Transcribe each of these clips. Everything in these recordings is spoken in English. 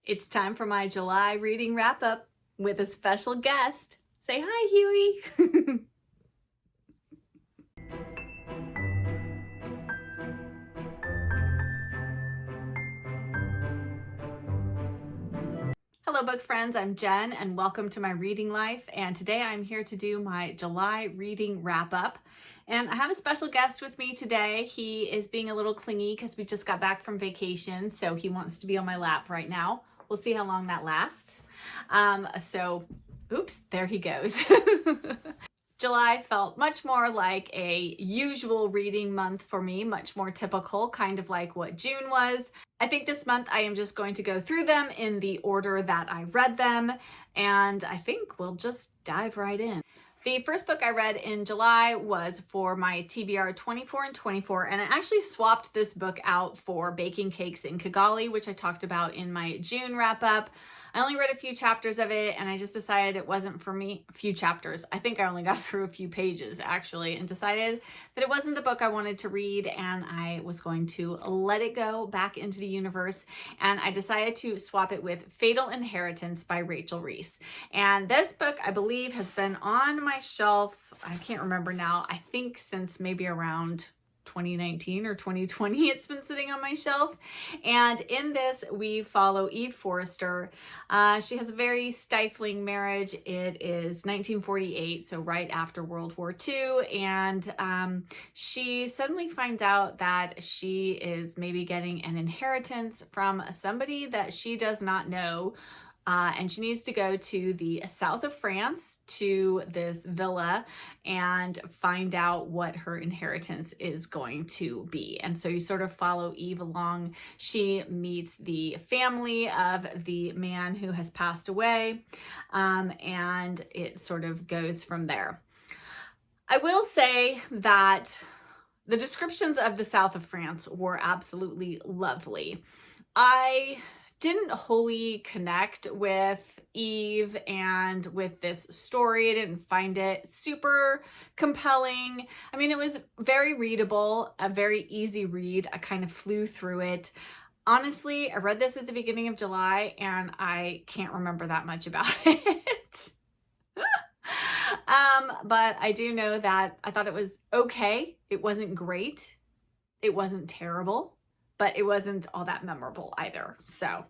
It's time for my July reading wrap-up with a special guest. Say hi, Huey. Hello, book friends. I'm Jen, and welcome to my reading life. And today I'm here to do my July reading wrap-up. And I have a special guest with me today. He is being a little clingy because we just got back from vacation, so he wants to be on my lap right now. We'll see how long that lasts. Oops, there he goes. July felt much more like a usual reading month for me, much more typical, kind of like what June was. I think this month I am just going to go through them in the order that I read them, and I think we'll just dive right in. The first book I read in July was for my TBR 24 and 24, and I actually swapped this book out for Baking Cakes in Kigali, which I talked about in my June wrap-up. I only read a few chapters of it, and I just decided it wasn't for me. A few chapters. I think I only got through a few pages, actually, and decided that it wasn't the book I wanted to read, and I was going to let it go back into the universe, and I decided to swap it with Fatal Inheritance by Rachel Reese. And this book, I believe, has been on my shelf, I can't remember now, I think since maybe around 2019 or 2020 it's been sitting on my shelf. And in this we follow Eve Forrester. She has a very stifling marriage. It is 1948, so right after World War II, and she suddenly finds out that she is maybe getting an inheritance from somebody that she does not know. And she needs to go to the south of France to this villa and find out what her inheritance is going to be. And so you sort of follow Eve along. She meets the family of the man who has passed away, and it sort of goes from there. I will say that the descriptions of the south of France were absolutely lovely. I didn't wholly connect with Eve and with this story. I didn't find it super compelling. I mean, it was very readable, a very easy read. I kind of flew through it. Honestly, I read this at the beginning of July and I can't remember that much about it. But I do know that I thought it was okay. It wasn't great. It wasn't terrible, but it wasn't all that memorable either. So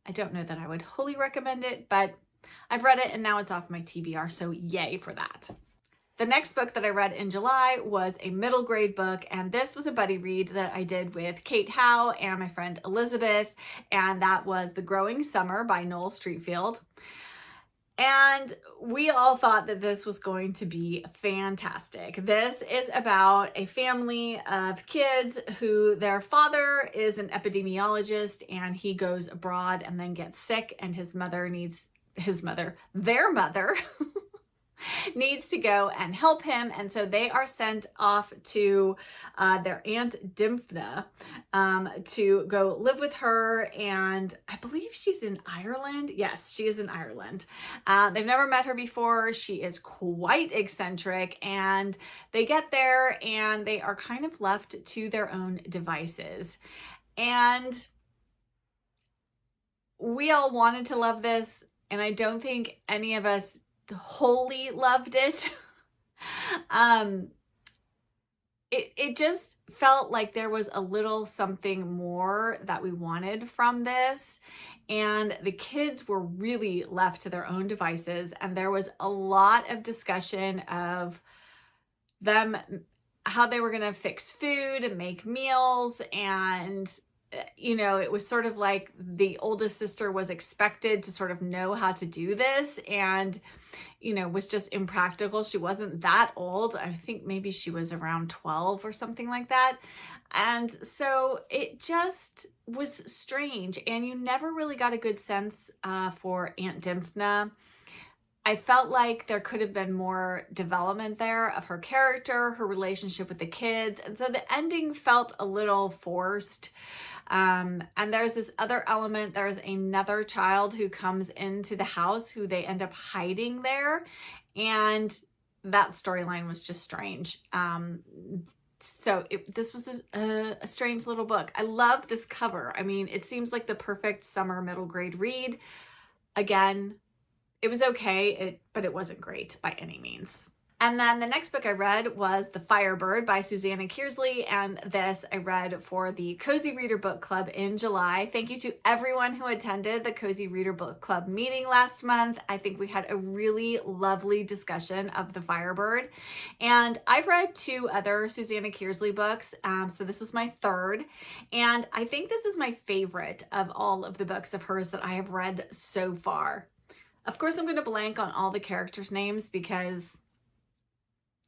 I don't know that I would wholly recommend it, but I've read it and now it's off my TBR, so yay for that. The next book that I read in July was a middle grade book, and this was a buddy read that I did with Kate Howe and my friend Elizabeth, and that was The Growing Summer by Noel Streatfeild. And we all thought that this was going to be fantastic. This is about a family of kids who their father is an epidemiologist and he goes abroad and then gets sick, and their mother needs to go and help him. And so they are sent off to their Aunt Dimphna to go live with her. And I believe she's in Ireland. Yes, she is in Ireland. They've never met her before. She is quite eccentric, and they get there and they are kind of left to their own devices. And we all wanted to love this, and I don't think any of us wholly loved it. It just felt like there was a little something more that we wanted from this, and the kids were really left to their own devices, and there was a lot of discussion of them, how they were going to fix food and make meals, and you know, it was sort of like the oldest sister was expected to sort of know how to do this, and you know, was just impractical. She wasn't that old. I think maybe she was around 12 or something like that. And so it just was strange, and you never really got a good sense for Aunt Dimphna. I felt like there could have been more development there of her character, her relationship with the kids, and so the ending felt a little forced. And there's this other element. There's another child who comes into the house who they end up hiding there. And that storyline was just strange. So this was a strange little book. I love this cover. I mean, it seems like the perfect summer middle grade read. Again, it was okay, but it wasn't great by any means. And then the next book I read was The Firebird by Susanna Kearsley, and this I read for the Cozy Reader Book Club in July. Thank you to everyone who attended the Cozy Reader Book Club meeting last month. I think we had a really lovely discussion of The Firebird. And I've read 2 other Susanna Kearsley books, so this is my 3rd. And I think this is my favorite of all of the books of hers that I have read so far. Of course, I'm going to blank on all the characters' names because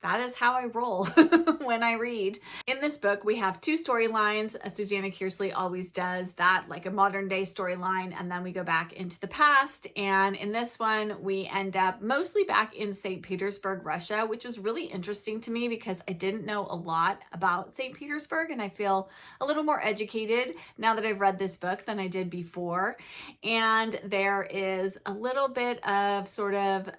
that is how I roll when I read. In this book, we have 2 storylines. Susanna Kearsley always does that, like a modern day storyline, and then we go back into the past. And in this one, we end up mostly back in St. Petersburg, Russia, which was really interesting to me because I didn't know a lot about St. Petersburg, and I feel a little more educated now that I've read this book than I did before. And there is a little bit of sort of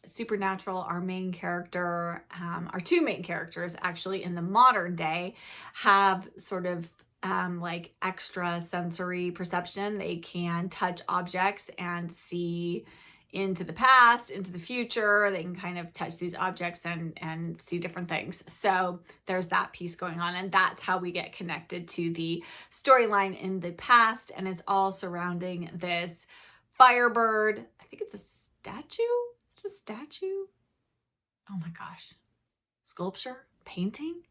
supernatural. Our main character, our 2 main characters actually in the modern day have sort of like extra sensory perception. They can touch objects and see into the past, into the future. They can kind of touch these objects and see different things. So there's that piece going on, and that's how we get connected to the storyline in the past. And it's all surrounding this Firebird. I think it's a statue. Is it a statue? Oh my gosh. Sculpture? Painting?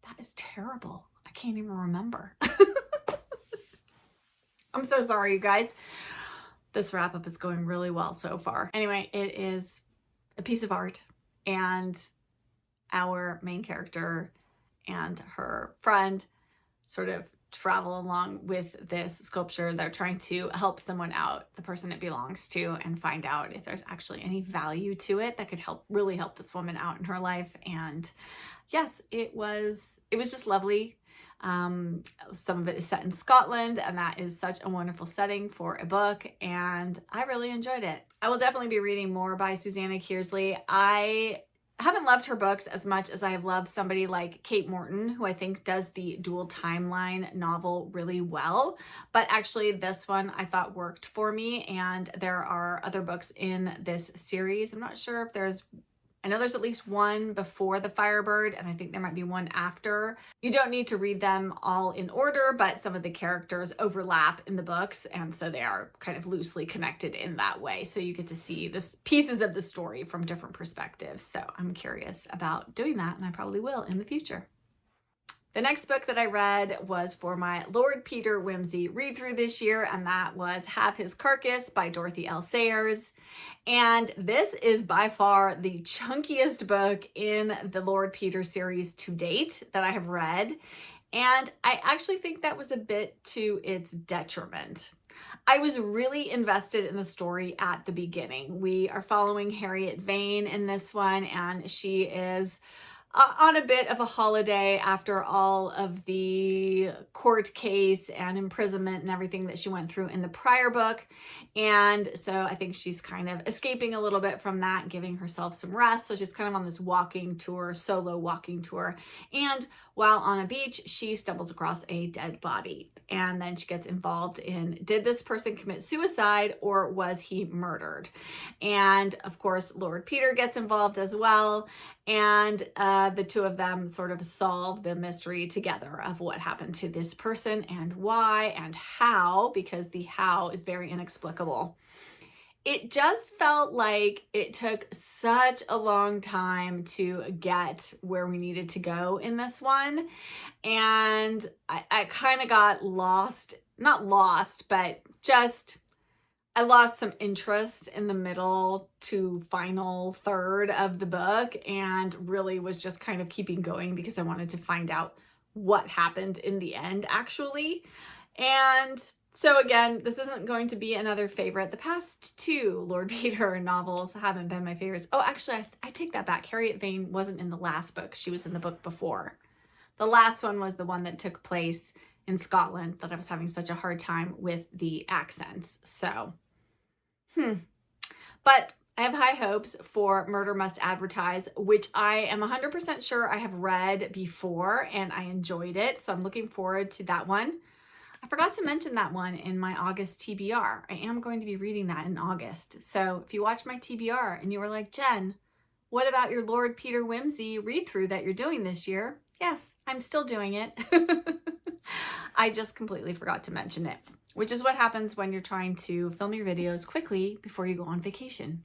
That is terrible. I can't even remember. I'm so sorry, you guys. This wrap up is going really well so far. Anyway, it is a piece of art, and our main character and her friend sort of travel along with this sculpture. They're trying to help someone out, the person it belongs to, and find out if there's actually any value to it that could really help this woman out in her life. And yes, it was just lovely. Some of it is set in Scotland, and that is such a wonderful setting for a book, and I really enjoyed it. I will definitely be reading more by Susanna Kearsley. I haven't loved her books as much as I have loved somebody like Kate Morton, who I think does the dual timeline novel really well. But actually this one I thought worked for me, and there are other books in this series. I'm not sure if I know there's at least one before The Firebird, and I think there might be one after. You don't need to read them all in order, but some of the characters overlap in the books, and so they are kind of loosely connected in that way. So you get to see the pieces of the story from different perspectives. So I'm curious about doing that, and I probably will in the future. The next book that I read was for my Lord Peter Whimsy read through this year, and that was His Carcass by Dorothy L. Sayers. And this is by far the chunkiest book in the Lord Peter series to date that I have read. And I actually think that was a bit to its detriment. I was really invested in the story at the beginning. We are following Harriet Vane in this one, and she is on a bit of a holiday after all of the court case and imprisonment and everything that she went through in the prior book. And so I think she's kind of escaping a little bit from that, giving herself some rest. So she's kind of on this walking tour, solo walking tour. And while on a beach, she stumbles across a dead body. And then she gets involved in, did this person commit suicide or was he murdered? And of course, Lord Peter gets involved as well. And the 2 of them sort of solve the mystery together of what happened to this person and why and how, because the how is very inexplicable. It just felt like it took such a long time to get where we needed to go in this one. And I kind of got lost, not lost, but just I lost some interest in the middle to final third of the book, and really was just kind of keeping going because I wanted to find out what happened in the end actually. And so again, this isn't going to be another favorite. The past 2 Lord Peter novels haven't been my favorites. Oh, actually, I take that back. Harriet Vane wasn't in the last book. She was in the book before. The last one was the one that took place in Scotland that I was having such a hard time with the accents. So, but I have high hopes for Murder Must Advertise, which I am 100% sure I have read before and I enjoyed it. So I'm looking forward to that one. I forgot to mention that one in my August TBR. I am going to be reading that in August. So if you watch my TBR and you were like, Jen, what about your Lord Peter Wimsey read-through that you're doing this year? Yes, I'm still doing it. I just completely forgot to mention it, which is what happens when you're trying to film your videos quickly before you go on vacation.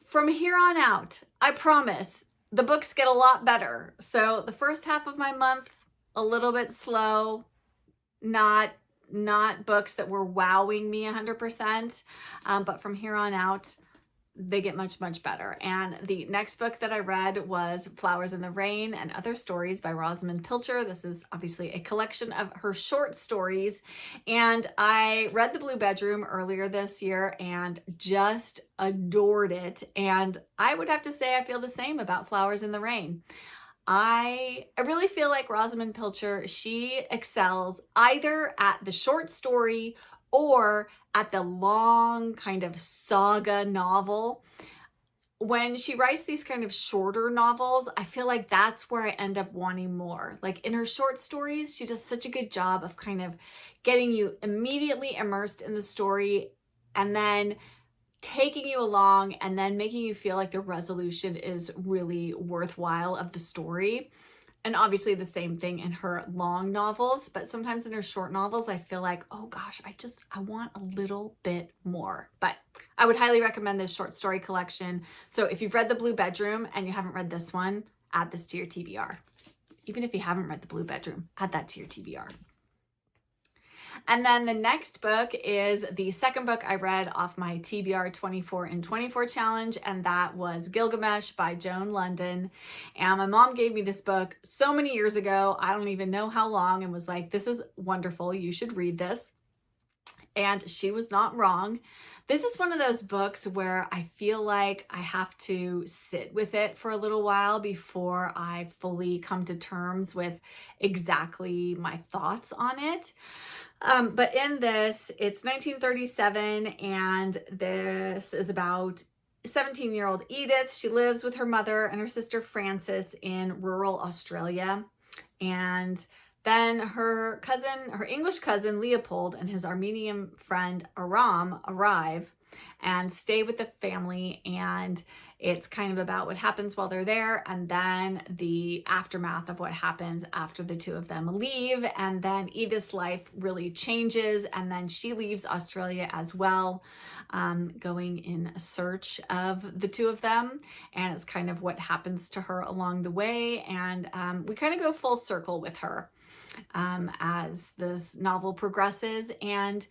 From here on out, I promise, the books get a lot better. So the first half of my month, a little bit slow, not books that were wowing me 100%, but from here on out, they get much, much better. And the next book that I read was Flowers in the Rain and Other Stories by Rosamund Pilcher. This is obviously a collection of her short stories. And I read The Blue Bedroom earlier this year and just adored it. And I would have to say I feel the same about Flowers in the Rain. I really feel like Rosamund Pilcher, she excels either at the short story or at the long kind of saga novel. When she writes these kind of shorter novels, I feel like that's where I end up wanting more. Like in her short stories, she does such a good job of kind of getting you immediately immersed in the story and then taking you along and then making you feel like the resolution is really worthwhile of the story. And obviously the same thing in her long novels, but sometimes in her short novels, I feel like, oh gosh, I want a little bit more. But I would highly recommend this short story collection. So if you've read The Blue Bedroom and you haven't read this one, add this to your TBR. Even if you haven't read The Blue Bedroom, add that to your TBR. And then the next book is the second book I read off my TBR 24 in 24 challenge, and that was Gilgamesh by Joan London. And my mom gave me this book so many years ago, I don't even know how long, and was like, this is wonderful, you should read this. And she was not wrong. This is one of those books where I feel like I have to sit with it for a little while before I fully come to terms with exactly my thoughts on it. But in this, it's 1937, and this is about 17-year-old Edith. She lives with her mother and her sister Frances in rural Australia. And then her English cousin Leopold and his Armenian friend Aram arrive and stay with the family, and it's kind of about what happens while they're there and then the aftermath of what happens after the two of them leave. And then Edith's life really changes, and then she leaves Australia as well, going in search of the two of them, and it's kind of what happens to her along the way. And we kind of go full circle with her as this novel progresses. And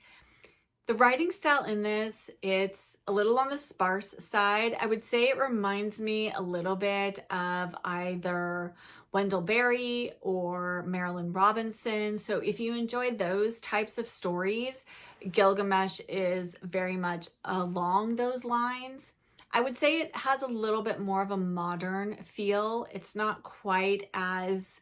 the writing style in this, it's a little on the sparse side. I would say it reminds me a little bit of either Wendell Berry or Marilynne Robinson. So if you enjoy those types of stories, Gilgamesh is very much along those lines. I would say it has a little bit more of a modern feel. It's not quite as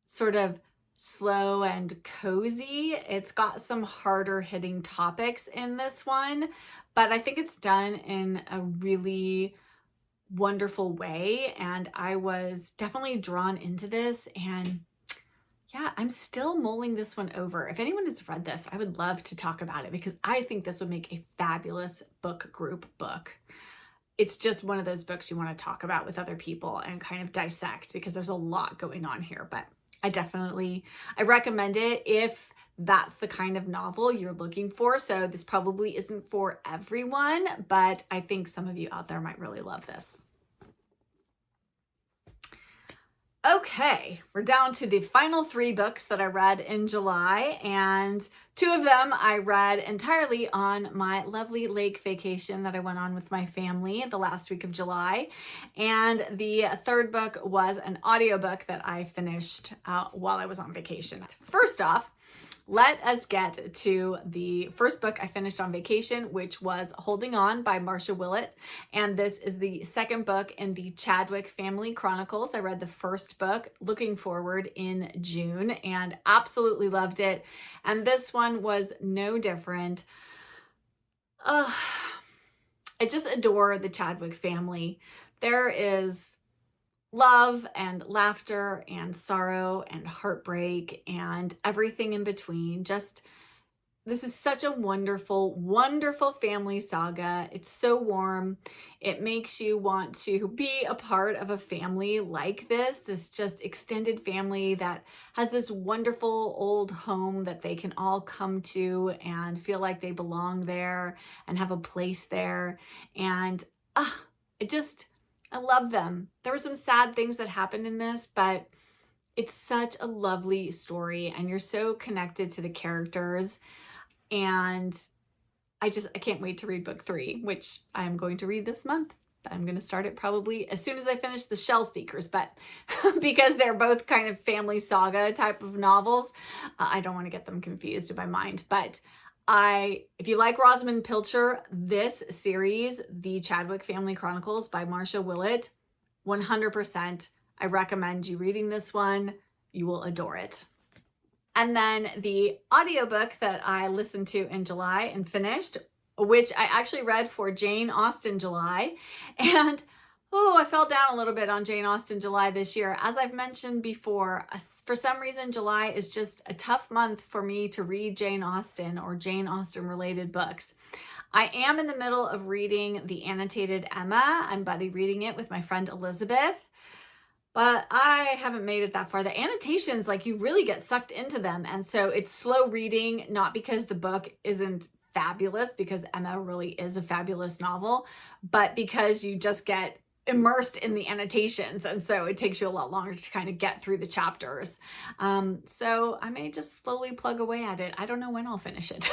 sort of slow and cozy. It's got some harder hitting topics in this one, but I think it's done in a really wonderful way. And I was definitely drawn into this, and yeah, I'm still mulling this one over. If anyone has read this, I would love to talk about it because I think this would make a fabulous book group book. It's just one of those books you want to talk about with other people and kind of dissect because there's a lot going on here, but I recommend it if that's the kind of novel you're looking for. So this probably isn't for everyone, but I think some of you out there might really love this. Okay, we're down to the final 3 books that I read in July, and 2 of them I read entirely on my lovely lake vacation that I went on with my family the last week of July. And the 3rd book was an audiobook that I finished while I was on vacation. First off, let us get to the first book I finished on vacation, which was Holding On by Marcia Willett. And this is the 2nd book in the Chadwick Family Chronicles. I read the first book, Looking Forward, in June and absolutely loved it. And this one was no different. I just adore the Chadwick family. There is love and laughter and sorrow and heartbreak and everything in between. This is such a wonderful, wonderful family saga. It's so warm. It makes you want to be a part of a family like this just extended family that has this wonderful old home that they can all come to and feel like they belong there and have a place there. And I love them. There were some sad things that happened in this, but it's such a lovely story and you're so connected to the characters. And I can't wait to read book 3, which I'm going to read this month. I'm going to start it probably as soon as I finish the Shell Seekers, but because they're both kind of family saga type of novels, I don't want to get them confused in my mind. But if you like Rosamund Pilcher, this series, The Chadwick Family Chronicles by Marcia Willett, 100%, I recommend you reading this one. You will adore it. And then the audiobook that I listened to in July and finished, which I actually read for Jane Austen July. And I fell down a little bit on Jane Austen July this year. As I've mentioned before, for some reason, July is just a tough month for me to read Jane Austen or Jane Austen related books. I am in the middle of reading the annotated Emma. I'm buddy reading it with my friend Elizabeth. But I haven't made it that far. The annotations, like, you really get sucked into them. And so it's slow reading, not because the book isn't fabulous, because Emma really is a fabulous novel, but because you just get immersed in the annotations. And so it takes you a lot longer to kind of get through the chapters. So I may just slowly plug away at it. I don't know when I'll finish it.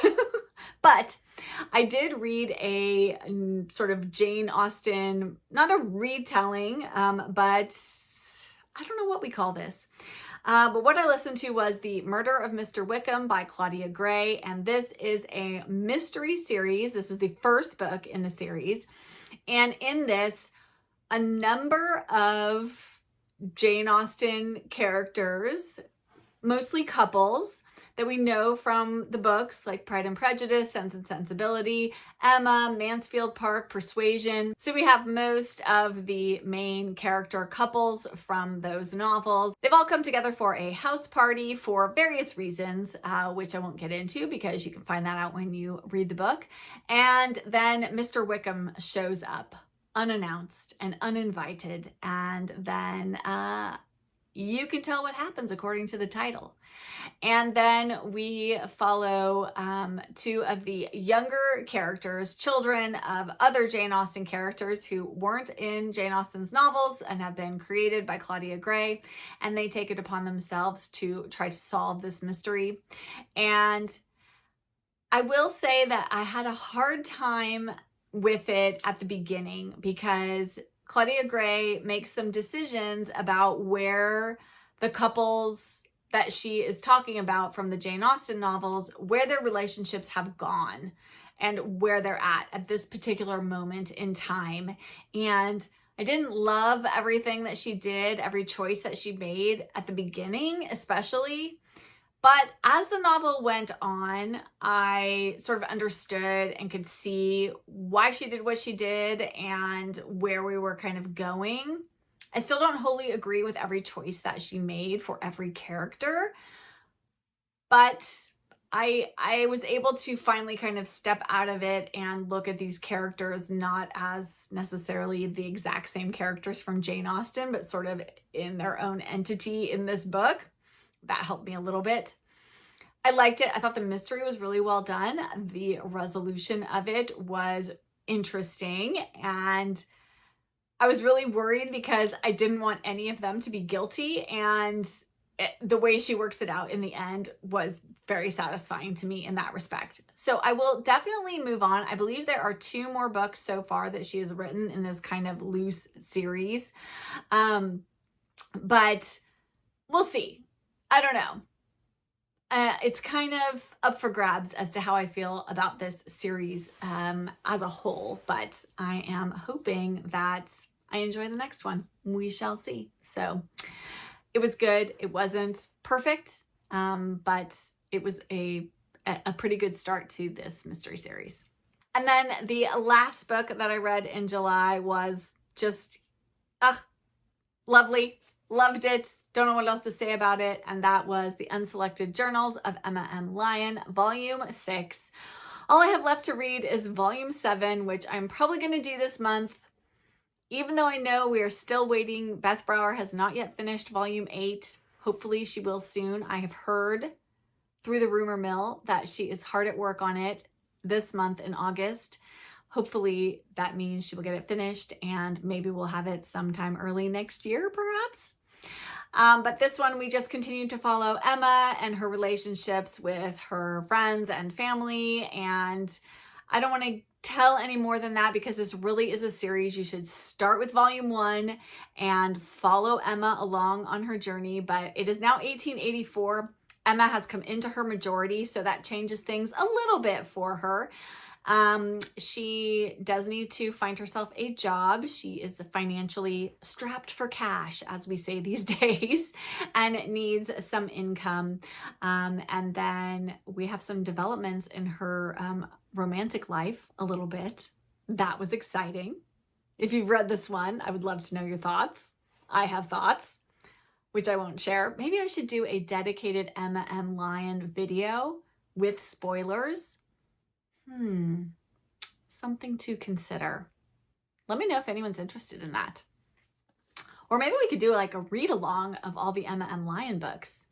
But I did read a sort of Jane Austen, not a retelling, but I don't know what we call this. But what I listened to was The Murder of Mr. Wickham by Claudia Gray. And this is a mystery series. This is the first book in the series. And in this, a number of Jane Austen characters, mostly couples, that we know from the books like Pride and Prejudice, Sense and Sensibility, Emma, Mansfield Park, Persuasion. So we have most of the main character couples from those novels. They've all come together for a house party for various reasons, which I won't get into because you can find that out when you read the book. And then Mr. Wickham shows up unannounced and uninvited. And then you can tell what happens according to the title. And then we follow 2 of the younger characters, children of other Jane Austen characters who weren't in Jane Austen's novels and have been created by Claudia Gray. And they take it upon themselves to try to solve this mystery. And I will say that I had a hard time with it at the beginning because Claudia Gray makes some decisions about where the couples that she is talking about from the Jane Austen novels, where their relationships have gone and where they're at this particular moment in time. And I didn't love everything that she did, every choice that she made at the beginning, especially. But as the novel went on, I sort of understood and could see why she did what she did and where we were kind of going. I still don't wholly agree with every choice that she made for every character, but I was able to finally kind of step out of it and look at these characters not as necessarily the exact same characters from Jane Austen, but sort of in their own entity in this book. That helped me a little bit. I liked it. I thought the mystery was really well done. The resolution of it was interesting, and I was really worried because I didn't want any of them to be guilty, and the way she works it out in the end was very satisfying to me in that respect. So I will definitely move on. I believe there are 2 more books so far that she has written in this kind of loose series. But we'll see. I don't know. It's kind of up for grabs as to how I feel about this series as a whole, but I am hoping that I enjoy the next one. We shall see. So it was good. It wasn't perfect, but it was a pretty good start to this mystery series. And then the last book that I read in July was just, lovely. Loved it. Don't know what else to say about it. And that was The Unselected Journals of Emma M. Lyon, Volume 6. All I have left to read is Volume 7, which I'm probably going to do this month. Even though I know we are still waiting, Beth Brower has not yet finished Volume 8. Hopefully she will soon. I have heard through the rumor mill that she is hard at work on it this month in August. Hopefully that means she will get it finished and maybe we'll have it sometime early next year, perhaps. But this one, we just continue to follow Emma and her relationships with her friends and family. And I don't want to tell any more than that because this really is a series. You should start with Volume 1 and follow Emma along on her journey. But it is now 1884. Emma has come into her majority, so that changes things a little bit for her. She does need to find herself a job. She is financially strapped for cash, as we say these days, and needs some income. And then we have some developments in her romantic life a little bit. That was exciting. If you've read this one, I would love to know your thoughts. I have thoughts, which I won't share. Maybe I should do a dedicated Emma M. Lyon video with spoilers. Something to consider. Let me know if anyone's interested in that. Or maybe we could do like a read along of all the Emma M. Lyon books.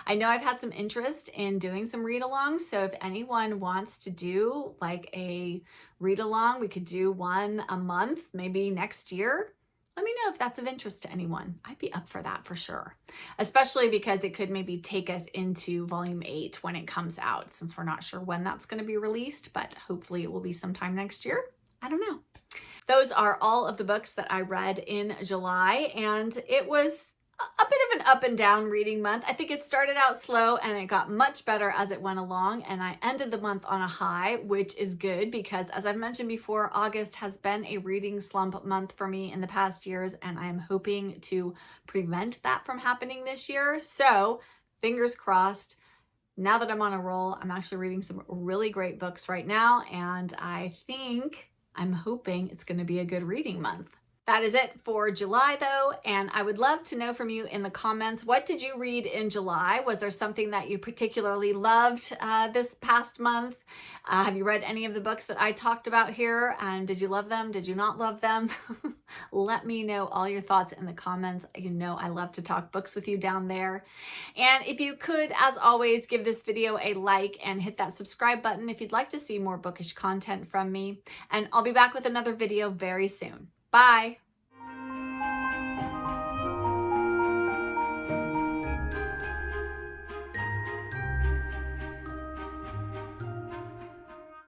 I know I've had some interest in doing some read alongs, so if anyone wants to do like a read along, we could do one a month, maybe next year. Let me know if that's of interest to anyone. I'd be up for that for sure, especially because it could maybe take us into Volume 8 when it comes out, since we're not sure when that's going to be released, but hopefully it will be sometime next year. I don't know. Those are all of the books that I read in July, and it was a bit of an up and down reading month. I think it started out slow and it got much better as it went along, and I ended the month on a high, which is good because, as I've mentioned before, August has been a reading slump month for me in the past years, and I'm hoping to prevent that from happening this year. So fingers crossed. Now that I'm on a roll, I'm actually reading some really great books right now, and I'm hoping it's going to be a good reading month. That is it for July though, and I would love to know from you in the comments, what did you read in July? Was there something that you particularly loved this past month? Have you read any of the books that I talked about here? And did you love them? Did you not love them? Let me know all your thoughts in the comments. You know I love to talk books with you down there. And if you could, as always, give this video a like and hit that subscribe button if you'd like to see more bookish content from me. And I'll be back with another video very soon. Bye.